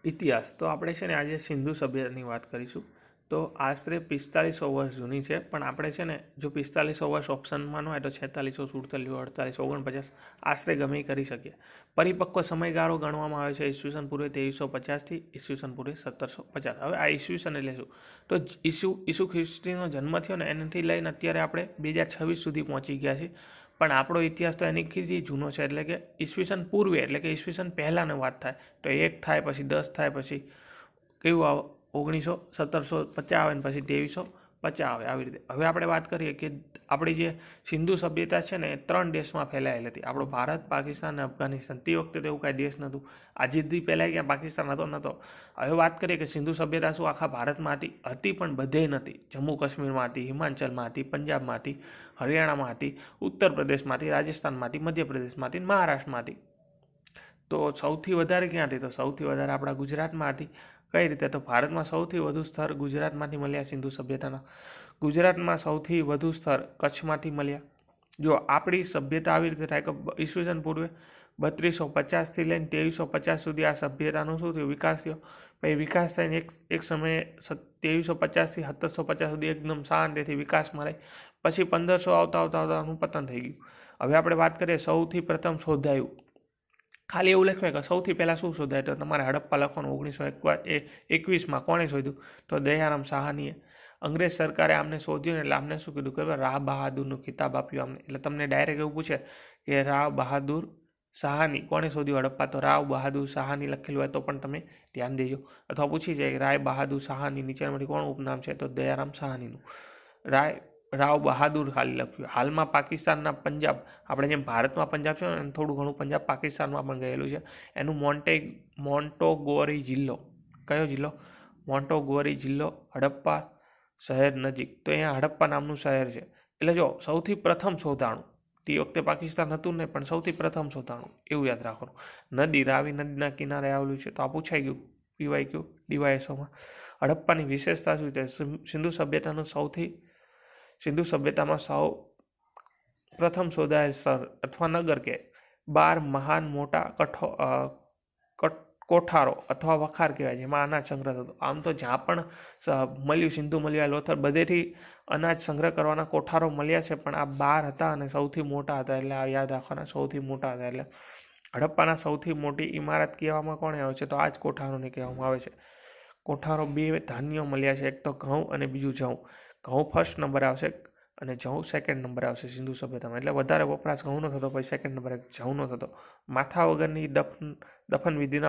ઇતિહાસ તો આપણે છે ને આજે સિંધુ સભ્યતાની વાત કરીશું. તો આશરે 4500 વર્ષ જૂની છે, પણ આપણે છે ને જો 4500 વર્ષ ઓપ્શનમાં ન હોય તો 4600, 4700, 48, 49, આશરે ગમે એ કરી શકીએ. પરિપક્વ સમયગાળો ગણવામાં આવે છે ઈસવીસન પૂર્વે 2350 ઈસવીસન પૂર્વે 1750. હવે આ ઈસવીસન એટલે શું? તો ઈસુ ખ્રિસ્તીનો જન્મ થયો ને એનાથી લઈને અત્યારે આપણે 2026 સુધી પહોંચી ગયા છીએ. પણ આપણો ઇતિહાસ તો એનીથી જૂનો છે, એટલે કે ઈસવીસન પૂર્વે એટલે કે ઈસવીસન પહેલાંની વાત થાય તો 1 થાય, પછી 10 થાય, પછી કેવું આવે 1750 આવે ને પછી 2350 આવે, આવી રીતે. હવે આપણે વાત કરીએ કે આપણી જે સિંધુ સભ્યતા છે ને એ 3 દેશમાં ફેલાયેલી હતી. આપણો ભારત, પાકિસ્તાન અને અફઘાનિસ્તાન. તે વખતે તો એવું કાંઈ દેશ નહોતું. આઝાદી પહેલાં ક્યાં પાકિસ્તાન નહોતો. હવે વાત કરીએ કે સિંધુ સભ્યતા શું આખા ભારતમાં હતી પણ બધે નથી. જમ્મુ કાશ્મીરમાં હતી, હિમાચલમાં હતી, પંજાબમાં હતી, હરિયાણામાં હતી, ઉત્તર પ્રદેશમાંથી, રાજસ્થાનમાંથી, મધ્યપ્રદેશમાંથી, મહારાષ્ટ્રમાંથી. તો સૌથી વધારે ક્યાંથી? તો સૌથી વધારે આપણા ગુજરાતમાં હતી. કઈ રીતે? તો ભારતમાં સૌથી વધુ સ્થળ ગુજરાતમાંથી મળ્યા સિંધુ સભ્યતાના. ગુજરાતમાં સૌથી વધુ સ્થળ કચ્છમાંથી મળ્યા. જો આપણી સભ્યતા આવી રીતે થાય કે ઈસવીસન પૂર્વે 3250થી લઈને 2350 સુધી આ સભ્યતાનો શું થયું? વિકાસ થયો. પછી વિકાસ થઈને એક સમયે 2350થી 1750 સુધી એકદમ શાંતિથી વિકાસમાં રહી. પછી 1500 આવતાનું પતન થઈ ગયું. હવે આપણે વાત કરીએ સૌથી પ્રથમ શોધાયું. ખાલી એવું લખવાય કે સૌથી પહેલાં શું શોધાય? તો તમારે હડપ્પા લખવાનું. 1921માં કોણે શોધ્યું? તો દયારામ સાહાનીએ. અંગ્રેજ સરકારે આમને શોધ્યું ને એટલે આમને શું કીધું કે રાવ બહાદુરનો ખિતાબ આપ્યો આમને. એટલે તમને ડાયરેક્ટ એવું પૂછે કે રાવ બહાદુર સાહાની કોણે શોધ્યું હડપ્પા? તો રાવ બહાદુર સાહાની લખેલું હોય તો પણ તમે ધ્યાન દેજો. અથવા પૂછી જાય રાય બહાદુર સાહાની નીચેનામાંથી કોણ ઉપનામ છે? તો દયારામ સાહાનીનું. રાવ બહાદુર ખાલી લખ્યું. હાલમાં પાકિસ્તાનના પંજાબ, આપણે જેમ ભારતમાં પંજાબ છે ને થોડું ઘણું પંજાબ પાકિસ્તાનમાં પણ ગયેલું છે. એનું મોન્ટેગોરી જિલ્લો. કયો જિલ્લો? મોન્ટેગોરી જિલ્લો, હડપ્પા શહેર નજીક. તો અહીંયા હડપ્પા નામનું શહેર છે. એટલે જો સૌથી પ્રથમ શોધાણું તે વખતે પાકિસ્તાન હતું ને, પણ સૌથી પ્રથમ શોધાણું એવું યાદ રાખવાનું. નદી રાવી નદીના કિનારે આવેલું છે. તો આ પૂછાઈ ગયું PYQ DYSOમાં. હડપ્પાની વિશેષતા શું છે? સિંધુ સભ્યતામાં સૌ પ્રથમ શોધાયેલ સ્થળ અથવા નગર કે 12 મહાન મોટા કોઠારો અથવા વખાર કહેવાય, જેમાં અનાજ સંગ્રહ થતો. આમ તો જ્યાં પણ મળ્યું સિંધુ મળ્યા લોથલ બધેથી અનાજ સંગ્રહ કરવાના કોઠારો મળ્યા છે, પણ આ 12 હતા અને સૌથી મોટા હતા. એટલે આ યાદ રાખવાના, સૌથી મોટા હતા. એટલે હડપ્પાના સૌથી મોટી ઇમારત કહેવામાં કોણે આવે છે? તો આ જ કોઠારોને કહેવામાં આવે છે. કોઠારો 2 ધાન્યો મળ્યા છે, એક તો ઘઉં અને બીજું જવ. ઘઉં ફર્સ્ટ નંબર આવશે અને જવ સેકન્ડ નંબર આવશે સિંધુ સભ્યતામાં. એટલે વધારે વપરાશ ઘઉંનો થતો, પછી સેકન્ડ નંબરે જવનો થતો. માથા વગરની દફન વિધિના